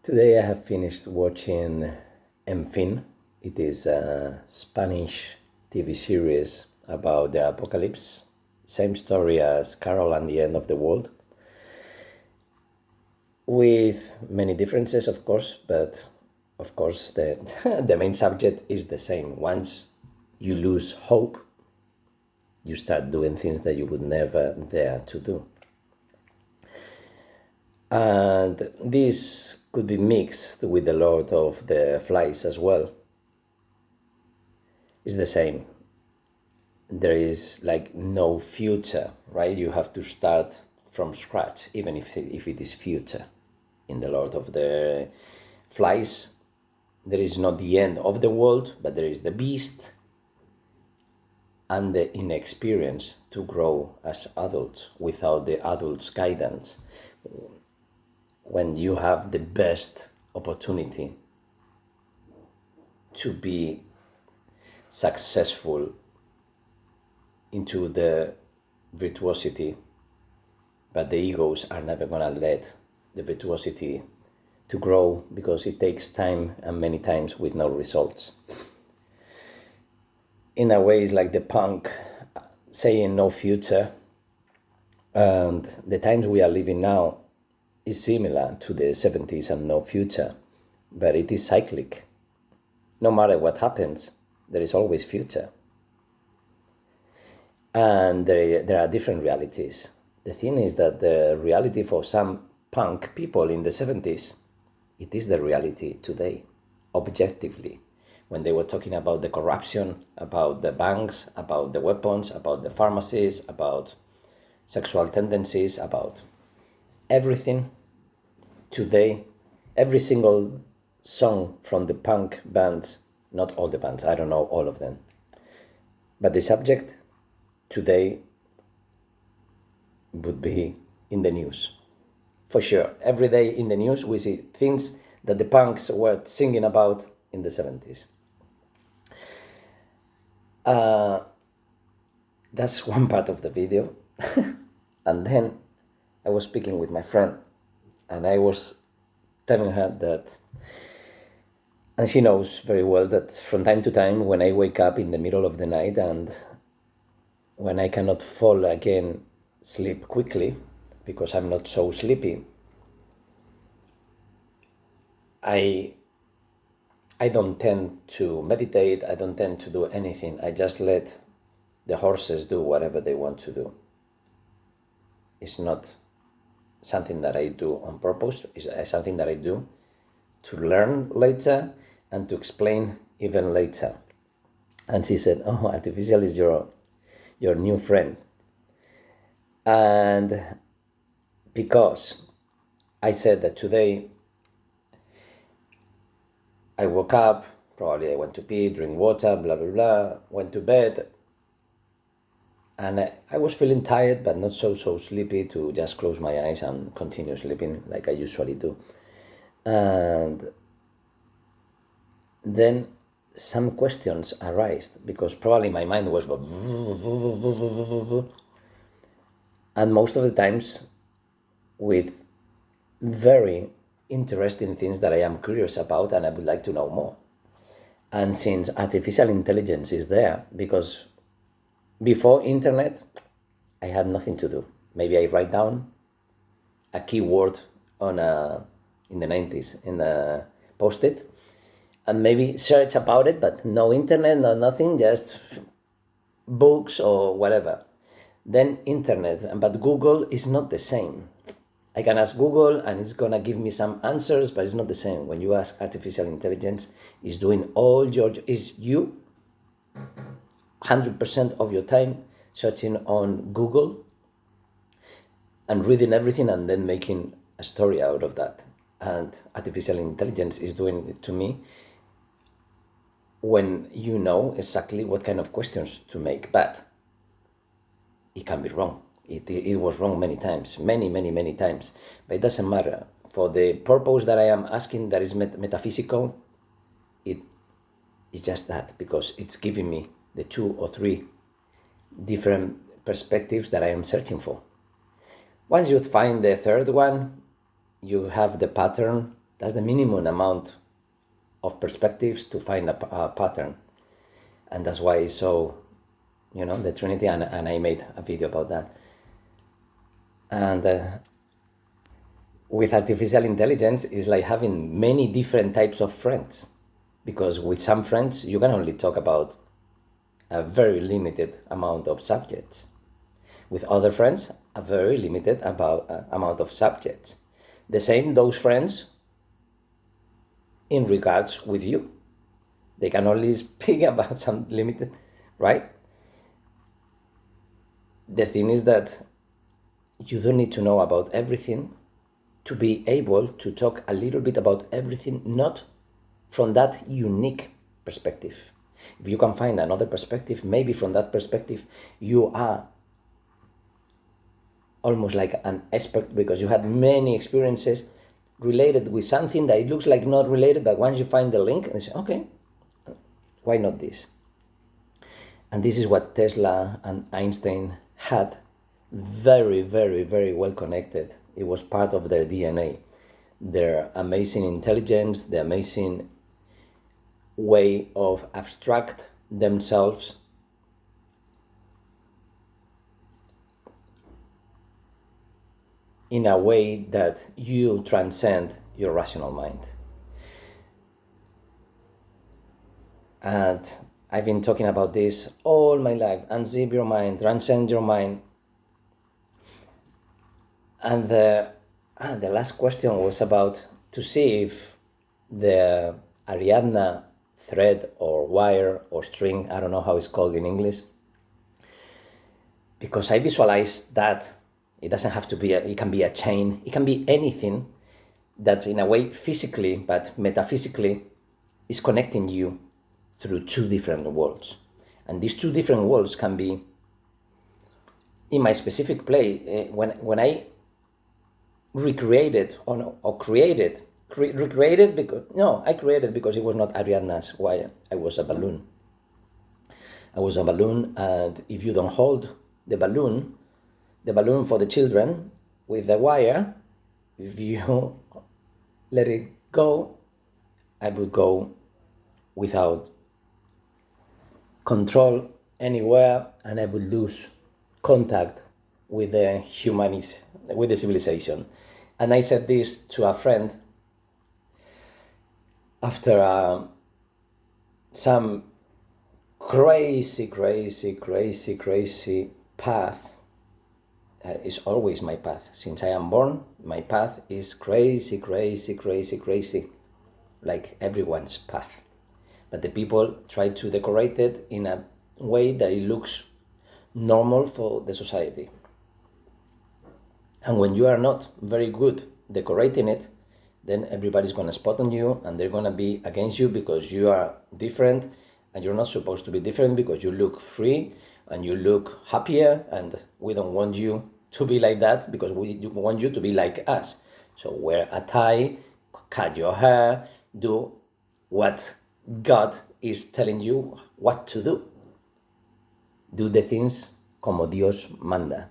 Today I have finished watching En Fin. It is a Spanish TV series about the apocalypse. Same story as Carol and the End of the World, with many differences, of course, but of course the, the main subject is the same. Once you lose hope, you start doing things that you would never dare to do. And this could be mixed with the Lord of the Flies as well. It's the same. There is like no future, right? You have to start from scratch, even if it is future. In the Lord of the Flies, there is not the end of the world, but there is the beast and the inexperience to grow as adults without the adults' guidance. When you have the best opportunity to be successful into the virtuosity, but the egos are never gonna let the virtuosity to grow because it takes time and many times with no results. In a way, it's like the punk saying no future, and the times we are living now is similar to the 70s and no future, but it is cyclic. No matter what happens, there is always future. And there are different realities. The thing is that the reality for some punk people in the 70s, it is the reality today, objectively. When they were talking about the corruption, about the banks, about the weapons, about the pharmacies, about sexual tendencies, about everything, today, every single song from the punk bands, not all the bands, I don't know all of them, but the subject today would be in the news. For sure, every day in the news we see things that the punks were singing about in the 70s. That's one part of the video. And then I was speaking with my friend and I was telling her that, and she knows very well that from time to time when I wake up in the middle of the night and when I cannot fall again sleep quickly because I'm not so sleepy, I don't tend to meditate, I don't tend to do anything. I just let the horses do whatever they want to do. It's not something that I do on purpose, it's something that I do to learn later and to explain even later. And she said, "Oh, artificial is your new friend." And because I said that today I woke up, probably I went to pee, drink water, blah, blah, blah, went to bed, and I was feeling tired, but not so sleepy to just close my eyes and continue sleeping like I usually do. And then some questions arise because probably my mind was and most of the times with very interesting things that I am curious about and I would like to know more. And since artificial intelligence is there, because before internet, I had nothing to do. Maybe I write down a keyword on in the 90s in a post-it and maybe search about it, but no internet, no nothing, just books or whatever. Then internet, but Google is not the same. I can ask Google and it's gonna give me some answers, but it's not the same. When you ask artificial intelligence, it's doing all is you 100% of your time searching on Google and reading everything and then making a story out of that. And artificial intelligence is doing it to me when you know exactly what kind of questions to make, but it can be wrong. It was wrong many times, many times, but it doesn't matter. For the purpose that I am asking, that is metaphysical, it is just that, because it's giving me the 2 or 3 different perspectives that I am searching for. Once you find the third one, you have the pattern That's the minimum amount of perspectives to find a pattern. And that's why it's so, the Trinity, and I made a video about that. And with artificial intelligence, it's like having many different types of friends, because with some friends you can only talk about a very limited amount of subjects. With other friends, a very limited amount of subjects. The same those friends in regards with you. They can only speak about some limited, right? The thing is that you don't need to know about everything to be able to talk a little bit about everything, not from that unique perspective. If you can find another perspective, maybe from that perspective you are almost like an expert, because you had many experiences related with something that it looks like not related, but once you find the link, you say, okay, why not this? And this is what Tesla and Einstein had very, very, very well connected. It was part of their DNA, their amazing intelligence, the amazing way of abstract themselves in a way that you transcend your rational mind. And I've been talking about this all my life. Unzip your mind, transcend your mind. And the last question was about to see if the Ariadna thread or wire or string, I don't know how it's called in English, because I visualize that it doesn't have to be, it can be a chain, it can be anything that in a way physically but metaphysically is connecting you through two different worlds. And these two different worlds can be, in my specific play, when I recreated or created because, no, I created because it was not Ariadna's wire. I was a balloon. And if you don't hold the balloon for the children with the wire, if you let it go, I would go without control anywhere, and I would lose contact with the humanity, with the civilization. And I said this to a friend after some crazy path. Is always my path. Since I am born, my path is crazy, like everyone's path. But the people try to decorate it in a way that it looks normal for the society. And when you are not very good decorating it, then everybody's going to spot on you and they're going to be against you because you are different, and you're not supposed to be different because you look free and you look happier, and we don't want you to be like that because we want you to be like us. So wear a tie, cut your hair, do what God is telling you what to do. Do the things como Dios manda.